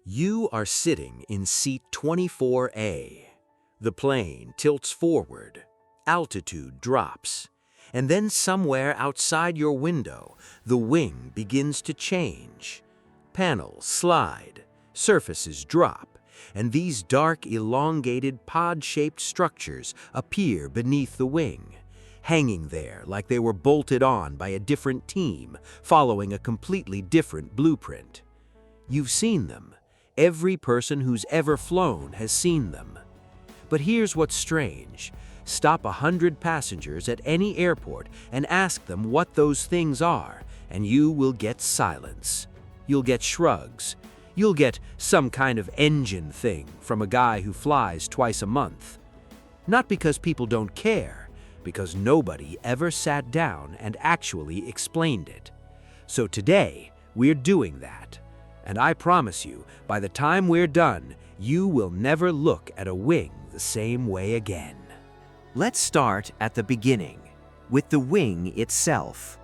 You are sitting in seat 24A. The plane tilts forward, altitude drops, and then somewhere outside your window, the wing begins to change. Panels slide, surfaces drop, and these dark, elongated, pod-shaped structures appear beneath the wing, hanging there like they were bolted on by a different team, following a completely different blueprint. You've seen them. Every person who's ever flown has seen them. But here's what's strange. Stop 100 passengers at any airport and ask them what those things are, and you will get silence. You'll get shrugs. You'll get some kind of engine thing from a guy who flies twice a month. Not because people don't care, because nobody ever sat down and actually explained it. So today, we're doing that. And I promise you, by the time we're done, you will never look at a wing the same way again. Let's start at the beginning, with the wing itself.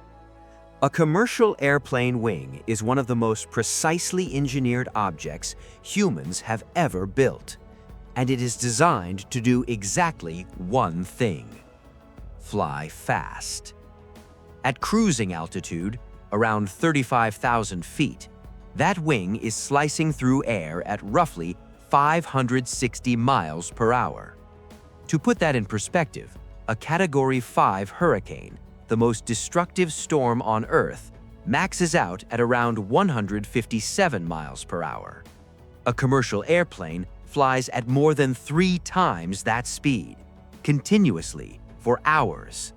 A commercial airplane wing is one of the most precisely engineered objects humans have ever built, and it is designed to do exactly one thing: fly fast. At cruising altitude, around 35,000 feet, that wing is slicing through air at roughly 560 miles per hour. To put that in perspective, a Category 5 hurricane, the most destructive storm on Earth, maxes out at around 157 miles per hour. A commercial airplane flies at more than 3 times that speed, continuously, for hours.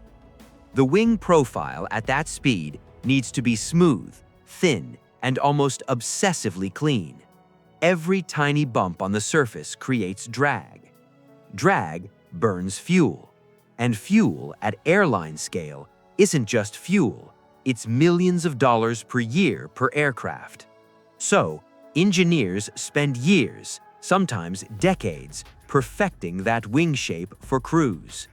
The wing profile at that speed needs to be smooth, thin, and almost obsessively clean. Every tiny bump on the surface creates drag. Drag burns fuel. And fuel at airline scale isn't just fuel, it's millions of dollars per year per aircraft. So, engineers spend years, sometimes decades, perfecting that wing shape for cruise.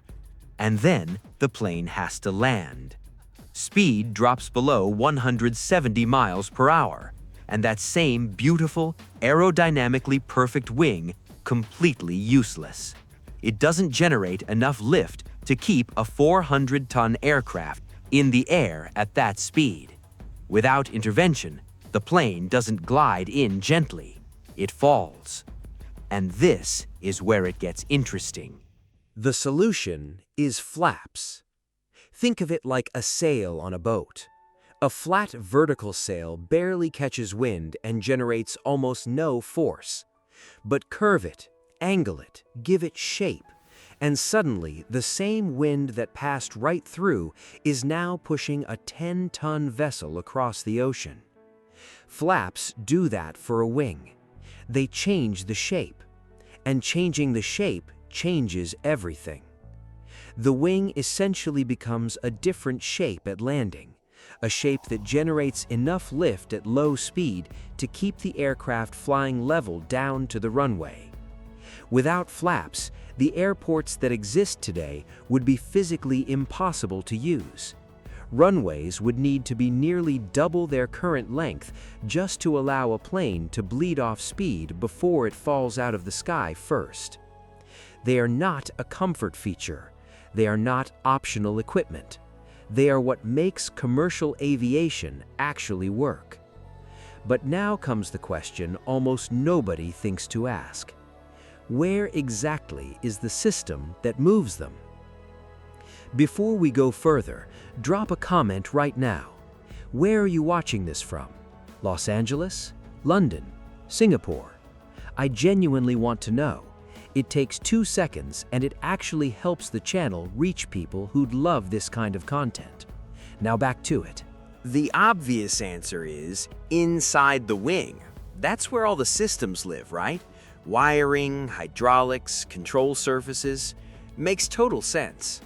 And then the plane has to land. Speed drops below 170 miles per hour, and that same beautiful, aerodynamically perfect wing completely useless. It doesn't generate enough lift to keep a 400-ton aircraft in the air at that speed. Without intervention, the plane doesn't glide in gently. It falls. And this is where it gets interesting. The solution is flaps. Think of it like a sail on a boat. A flat vertical sail barely catches wind and generates almost no force. But curve it, angle it, give it shape, and suddenly the same wind that passed right through is now pushing a 10-ton vessel across the ocean. Flaps do that for a wing. They change the shape, and changing the shape changes everything. The wing essentially becomes a different shape at landing, a shape that generates enough lift at low speed to keep the aircraft flying level down to the runway. Without flaps, the airports that exist today would be physically impossible to use. Runways would need to be nearly double their current length just to allow a plane to bleed off speed before it falls out of the sky first. They are not a comfort feature. They are not optional equipment. They are what makes commercial aviation actually work. But now comes the question almost nobody thinks to ask. Where exactly is the system that moves them? Before we go further, drop a comment right now. Where are you watching this from? Los Angeles? London? Singapore? I genuinely want to know. It takes 2 seconds and it actually helps the channel reach people who'd love this kind of content. Now back to it. The obvious answer is inside the wing. That's where all the systems live, right? Wiring, hydraulics, control surfaces. Makes total sense.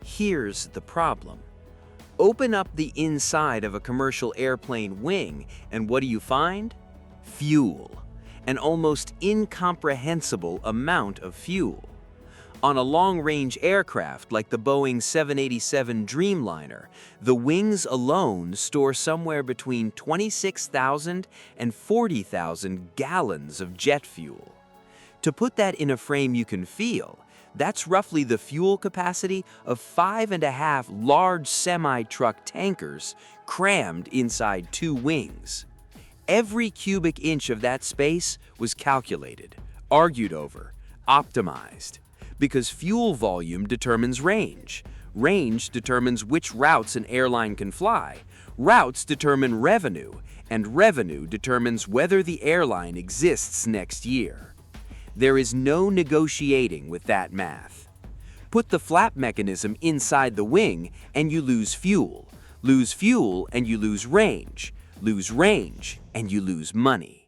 Here's the problem. Open up the inside of a commercial airplane wing, and what do you find? Fuel. An almost incomprehensible amount of fuel. On a long-range aircraft like the Boeing 787 Dreamliner, the wings alone store somewhere between 26,000 and 40,000 gallons of jet fuel. To put that in a frame you can feel, that's roughly the fuel capacity of 5.5 large semi-truck tankers crammed inside 2 wings. Every cubic inch of that space was calculated, argued over, optimized. Because fuel volume determines range. Range determines which routes an airline can fly. Routes determine revenue, and revenue determines whether the airline exists next year. There is no negotiating with that math. Put the flap mechanism inside the wing and you lose fuel. Lose fuel and you lose range. Lose range and you lose money.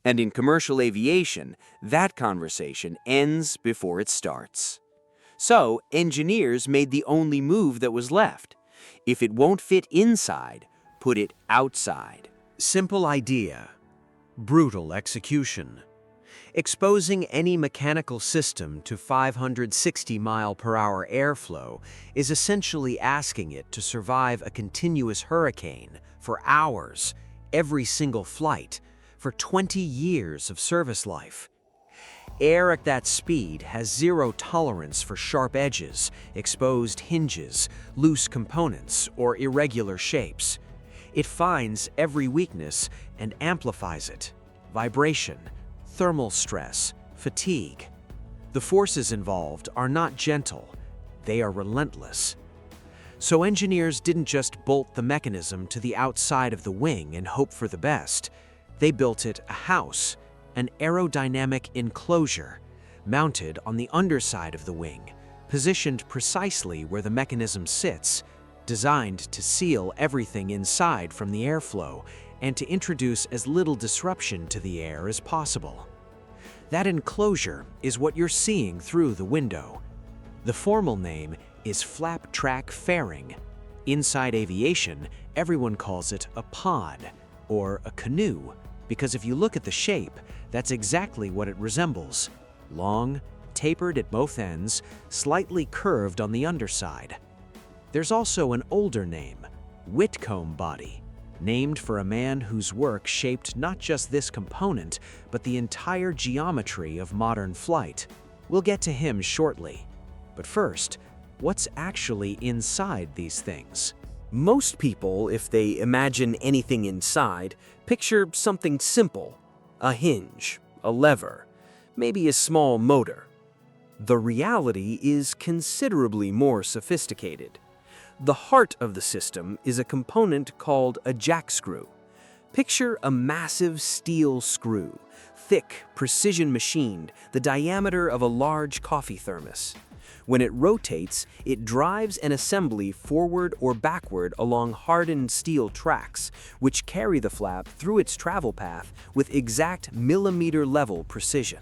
And in commercial aviation, that conversation ends before it starts. So, engineers made the only move that was left. If it won't fit inside, put it outside. Simple idea, brutal execution. Exposing any mechanical system to 560-mile-per-hour airflow is essentially asking it to survive a continuous hurricane for hours, every single flight, for 20 years of service life. Air at that speed has zero tolerance for sharp edges, exposed hinges, loose components, or irregular shapes. It finds every weakness and amplifies it. Vibration, thermal stress, fatigue. The forces involved are not gentle, they are relentless. So engineers didn't just bolt the mechanism to the outside of the wing and hope for the best. They built it a house, an aerodynamic enclosure, mounted on the underside of the wing, positioned precisely where the mechanism sits, designed to seal everything inside from the airflow and to introduce as little disruption to the air as possible. That enclosure is what you're seeing through the window. The formal name is flap track fairing. Inside aviation, everyone calls it a pod or a canoe, because if you look at the shape, that's exactly what it resembles. Long, tapered at both ends, slightly curved on the underside. There's also an older name, Whitcomb body, named for a man whose work shaped not just this component, but the entire geometry of modern flight. We'll get to him shortly. But first, what's actually inside these things? Most people, if they imagine anything inside, picture something simple: a hinge, a lever, maybe a small motor. The reality is considerably more sophisticated. The heart of the system is a component called a jack screw. Picture a massive steel screw, thick, precision machined, the diameter of a large coffee thermos. When it rotates, it drives an assembly forward or backward along hardened steel tracks, which carry the flap through its travel path with exact millimeter-level precision.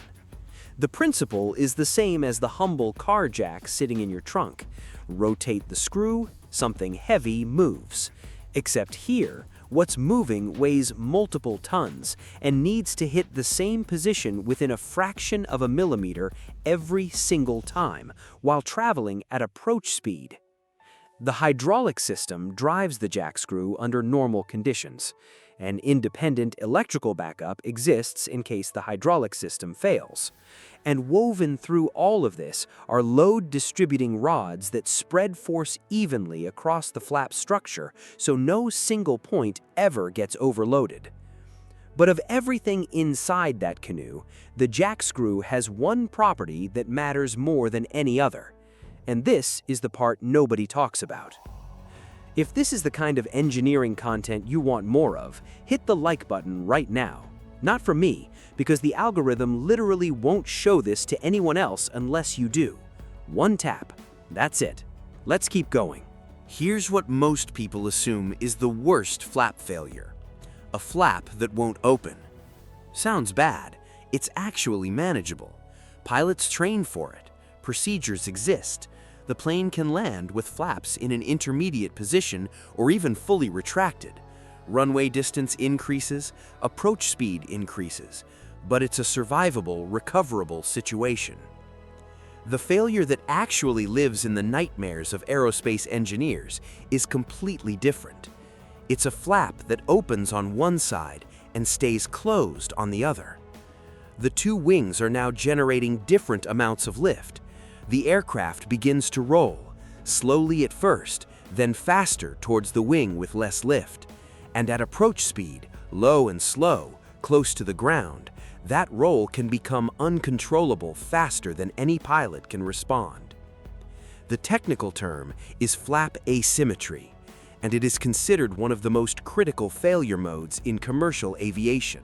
The principle is the same as the humble car jack sitting in your trunk. Rotate the screw, something heavy moves. Except here, what's moving weighs multiple tons and needs to hit the same position within a fraction of a millimeter every single time, while traveling at approach speed. The hydraulic system drives the jack screw under normal conditions. An independent electrical backup exists in case the hydraulic system fails. And woven through all of this are load-distributing rods that spread force evenly across the flap structure so no single point ever gets overloaded. But of everything inside that canoe, the jack screw has one property that matters more than any other. And this is the part nobody talks about. If this is the kind of engineering content you want more of, hit the like button right now. Not for me, because the algorithm literally won't show this to anyone else unless you do. One tap. That's it. Let's keep going. Here's what most people assume is the worst flap failure: a flap that won't open. Sounds bad. It's actually manageable. Pilots train for it. Procedures exist. The plane can land with flaps in an intermediate position or even fully retracted. Runway distance increases, approach speed increases, but it's a survivable, recoverable situation. The failure that actually lives in the nightmares of aerospace engineers is completely different. It's a flap that opens on one side and stays closed on the other. The two wings are now generating different amounts of lift. The aircraft begins to roll, slowly at first, then faster towards the wing with less lift. And at approach speed, low and slow, close to the ground, that roll can become uncontrollable faster than any pilot can respond. The technical term is flap asymmetry, and it is considered one of the most critical failure modes in commercial aviation.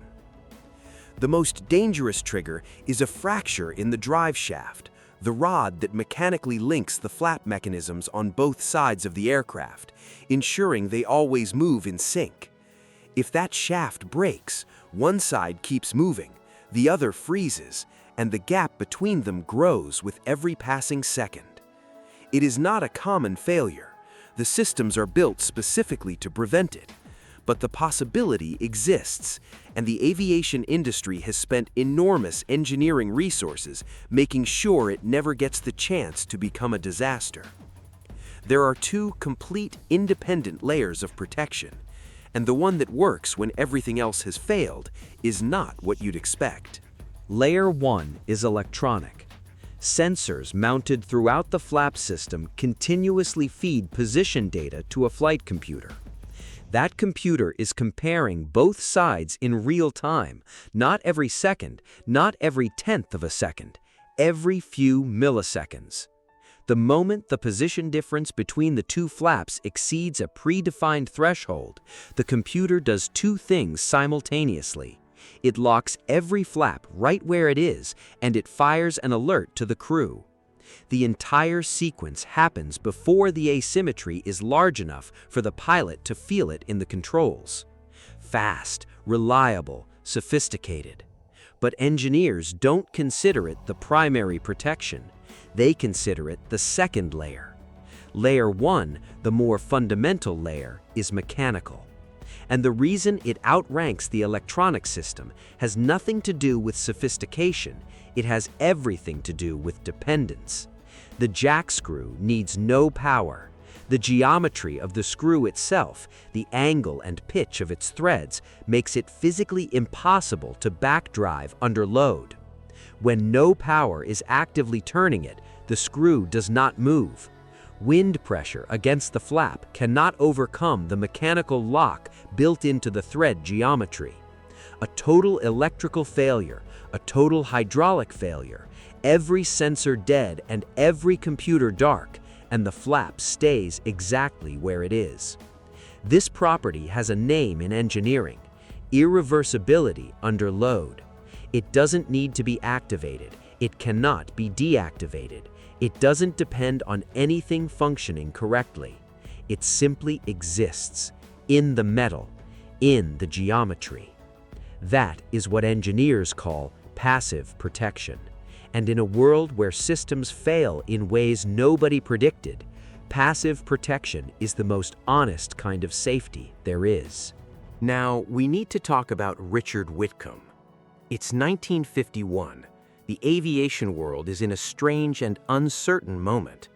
The most dangerous trigger is a fracture in the drive shaft, the rod that mechanically links the flap mechanisms on both sides of the aircraft, ensuring they always move in sync. If that shaft breaks, one side keeps moving, the other freezes, and the gap between them grows with every passing second. It is not a common failure. The systems are built specifically to prevent it. But the possibility exists, and the aviation industry has spent enormous engineering resources making sure it never gets the chance to become a disaster. There are two complete independent layers of protection, and the one that works when everything else has failed is not what you'd expect. Layer 1 is electronic. Sensors mounted throughout the flap system continuously feed position data to a flight computer. That computer is comparing both sides in real time, not every second, not every tenth of a second, every few milliseconds. The moment the position difference between the two flaps exceeds a predefined threshold, the computer does two things simultaneously. It locks every flap right where it is, and it fires an alert to the crew. The entire sequence happens before the asymmetry is large enough for the pilot to feel it in the controls. Fast, reliable, sophisticated. But engineers don't consider it the primary protection. They consider it the second layer. Layer 1, the more fundamental layer, is mechanical. And the reason it outranks the electronic system has nothing to do with sophistication. It has everything to do with dependence. The jack screw needs no power. The geometry of the screw itself, the angle and pitch of its threads, makes it physically impossible to backdrive under load. When no power is actively turning it, the screw does not move. Wind pressure against the flap cannot overcome the mechanical lock built into the thread geometry. A total electrical failure, a total hydraulic failure, every sensor dead and every computer dark, and the flap stays exactly where it is. This property has a name in engineering: irreversibility under load. It doesn't need to be activated. It cannot be deactivated. It doesn't depend on anything functioning correctly. It simply exists in the metal, in the geometry. That is what engineers call passive protection. And in a world where systems fail in ways nobody predicted, passive protection is the most honest kind of safety there is. Now, we need to talk about Richard Whitcomb. It's 1951. The aviation world is in a strange and uncertain moment.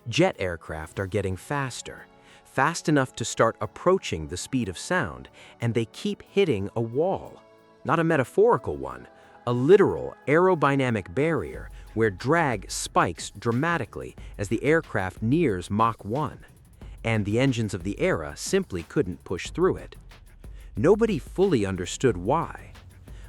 Jet aircraft are getting faster, fast enough to start approaching the speed of sound, and they keep hitting a wall. Not a metaphorical one, a literal aerodynamic barrier where drag spikes dramatically as the aircraft nears Mach 1, and the engines of the era simply couldn't push through it. Nobody fully understood why.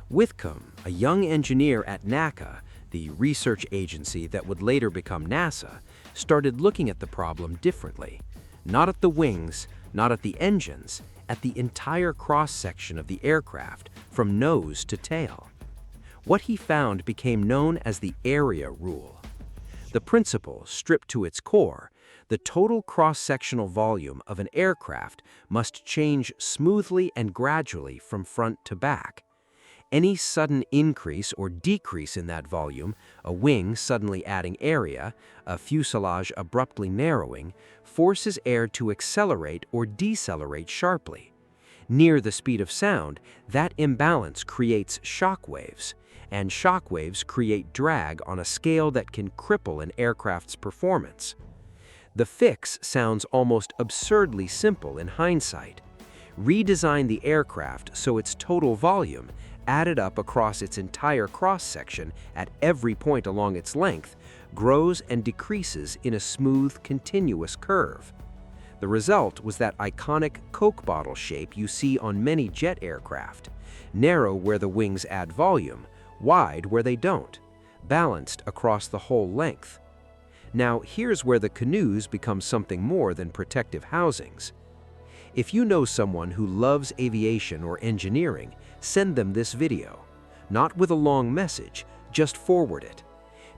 Whitcomb, a young engineer at NACA, the research agency that would later become NASA, started looking at the problem differently. Not at the wings, not at the engines, at the entire cross-section of the aircraft, from nose to tail. What he found became known as the area rule. The principle, stripped to its core, the total cross-sectional volume of an aircraft must change smoothly and gradually from front to back. Any sudden increase or decrease in that volume, a wing suddenly adding area, a fuselage abruptly narrowing, forces air to accelerate or decelerate sharply. Near the speed of sound, that imbalance creates shock waves, and shock waves create drag on a scale that can cripple an aircraft's performance. The fix sounds almost absurdly simple in hindsight. Redesign the aircraft so its total volume, added up across its entire cross-section at every point along its length, grows and decreases in a smooth, continuous curve. The result was that iconic Coke bottle shape you see on many jet aircraft, narrow where the wings add volume, wide where they don't, balanced across the whole length. Now, here's where the canoes become something more than protective housings. If you know someone who loves aviation or engineering, send them this video. Not with a long message, just forward it.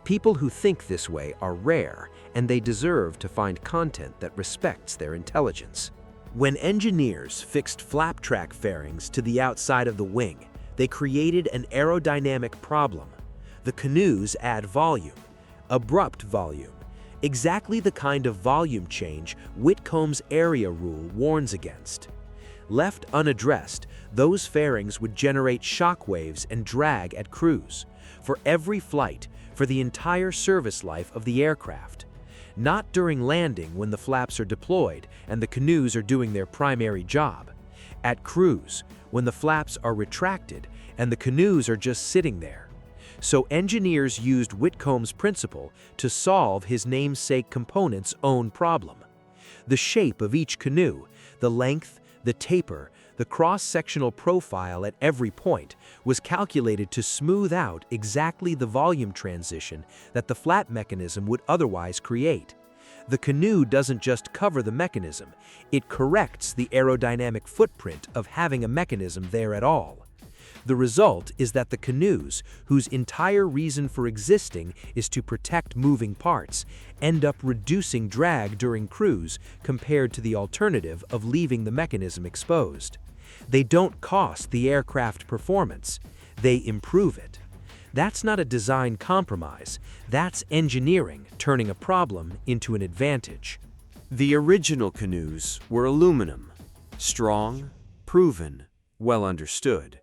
People who think this way are rare, and they deserve to find content that respects their intelligence. When engineers fixed flap track fairings to the outside of the wing, they created an aerodynamic problem. The canoes add volume, abrupt volume, exactly the kind of volume change Whitcomb's area rule warns against. Left unaddressed, those fairings would generate shock waves and drag at cruise, for every flight, for the entire service life of the aircraft. Not during landing when the flaps are deployed and the canoes are doing their primary job. At cruise, when the flaps are retracted and the canoes are just sitting there. So engineers used Whitcomb's principle to solve his namesake component's own problem. The shape of each canoe, the length, the taper, the cross-sectional profile at every point was calculated to smooth out exactly the volume transition that the flap mechanism would otherwise create. The canoe doesn't just cover the mechanism, it corrects the aerodynamic footprint of having a mechanism there at all. The result is that the canoes, whose entire reason for existing is to protect moving parts, end up reducing drag during cruise compared to the alternative of leaving the mechanism exposed. They don't cost the aircraft performance, they improve it. That's not a design compromise, that's engineering turning a problem into an advantage. The original canoes were aluminum, strong, proven, well understood.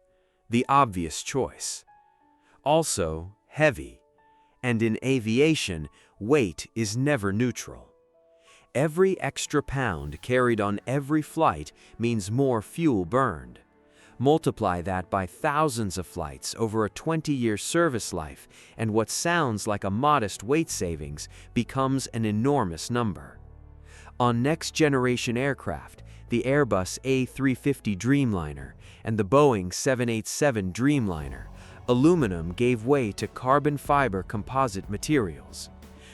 The obvious choice. Also heavy, and in aviation, weight is never neutral. Every extra pound carried on every flight means more fuel burned. Multiply that by thousands of flights over a 20-year service life, and what sounds like a modest weight savings becomes an enormous number. On next-generation aircraft, the Airbus A350 Dreamliner and the Boeing 787 Dreamliner, aluminum gave way to carbon fiber composite materials.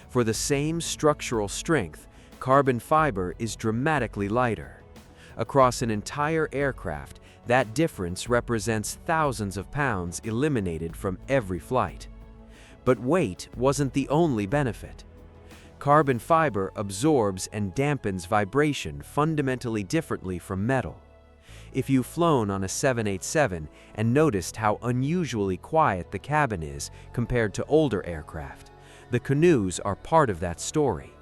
For the same structural strength, carbon fiber is dramatically lighter. Across an entire aircraft, that difference represents thousands of pounds eliminated from every flight. But weight wasn't the only benefit. Carbon fiber absorbs and dampens vibration fundamentally differently from metal. If you've flown on a 787 and noticed how unusually quiet the cabin is compared to older aircraft, the canoes are part of that story.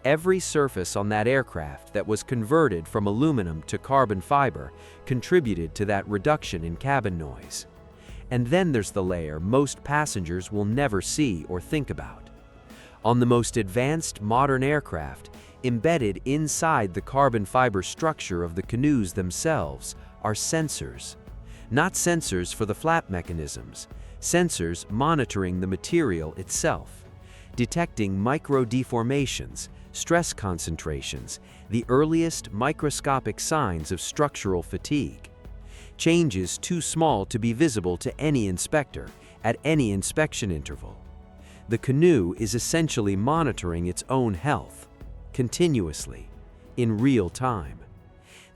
Every surface on that aircraft that was converted from aluminum to carbon fiber contributed to that reduction in cabin noise. And then there's the layer most passengers will never see or think about. On the most advanced modern aircraft, embedded inside the carbon fiber structure of the canoes themselves are sensors. Not sensors for the flap mechanisms, sensors monitoring the material itself, detecting micro-deformations, stress concentrations, the earliest microscopic signs of structural fatigue. Changes too small to be visible to any inspector at any inspection interval. The canoe is essentially monitoring its own health, continuously, in real time.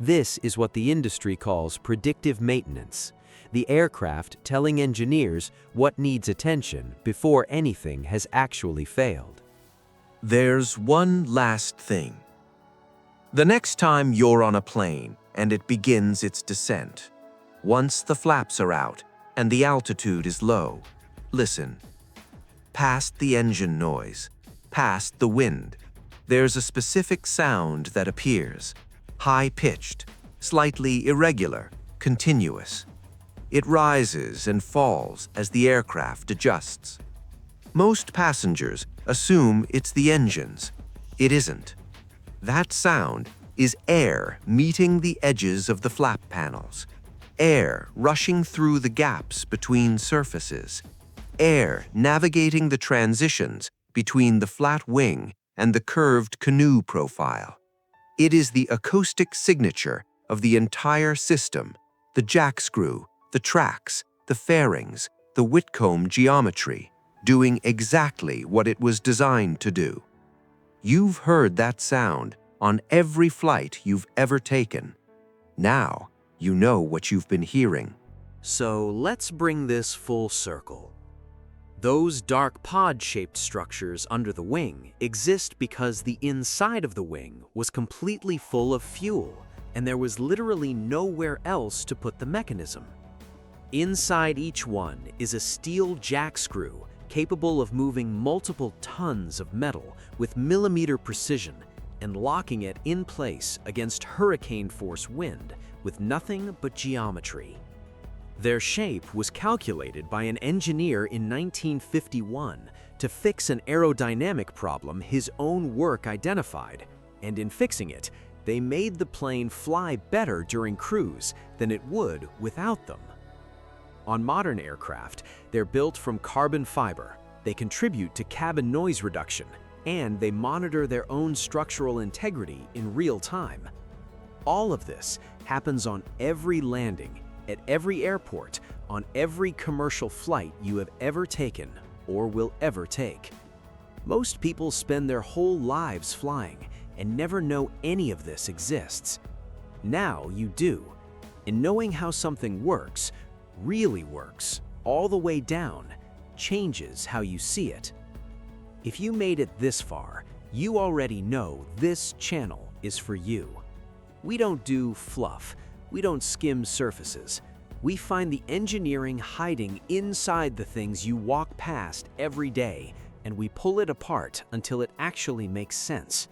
This is what the industry calls predictive maintenance, the aircraft telling engineers what needs attention before anything has actually failed. There's one last thing. The next time you're on a plane and it begins its descent, once the flaps are out and the altitude is low, listen. Past the engine noise, past the wind, there's a specific sound that appears, high-pitched, slightly irregular, continuous. It rises and falls as the aircraft adjusts. Most passengers assume it's the engines. It isn't. That sound is air meeting the edges of the flap panels, air rushing through the gaps between surfaces, air navigating the transitions between the flat wing and the curved canoe profile. It is the acoustic signature of the entire system, the jack screw, the tracks, the fairings, the Whitcomb geometry, doing exactly what it was designed to do. You've heard that sound on every flight you've ever taken. Now, you know what you've been hearing. So let's bring this full circle. Those dark pod-shaped structures under the wing exist because the inside of the wing was completely full of fuel, and there was literally nowhere else to put the mechanism. Inside each one is a steel jack screw capable of moving multiple tons of metal with millimeter precision and locking it in place against hurricane-force wind with nothing but geometry. Their shape was calculated by an engineer in 1951 to fix an aerodynamic problem his own work identified, and in fixing it, they made the plane fly better during cruise than it would without them. On modern aircraft, they're built from carbon fiber, they contribute to cabin noise reduction, and they monitor their own structural integrity in real time. All of this happens on every landing, at every airport, on every commercial flight you have ever taken or will ever take. Most people spend their whole lives flying and never know any of this exists. Now you do, and knowing how something works, really works, all the way down, changes how you see it. If you made it this far, you already know this channel is for you. We don't do fluff, we don't skim surfaces. We find the engineering hiding inside the things you walk past every day, and we pull it apart until it actually makes sense.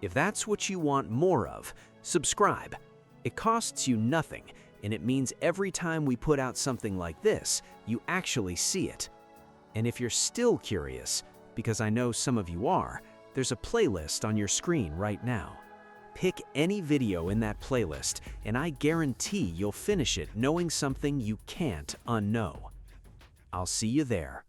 If that's what you want more of, subscribe. It costs you nothing, and it means every time we put out something like this, you actually see it. And if you're still curious, because I know some of you are, there's a playlist on your screen right now. Pick any video in that playlist, and I guarantee you'll finish it knowing something you can't unknow. I'll see you there.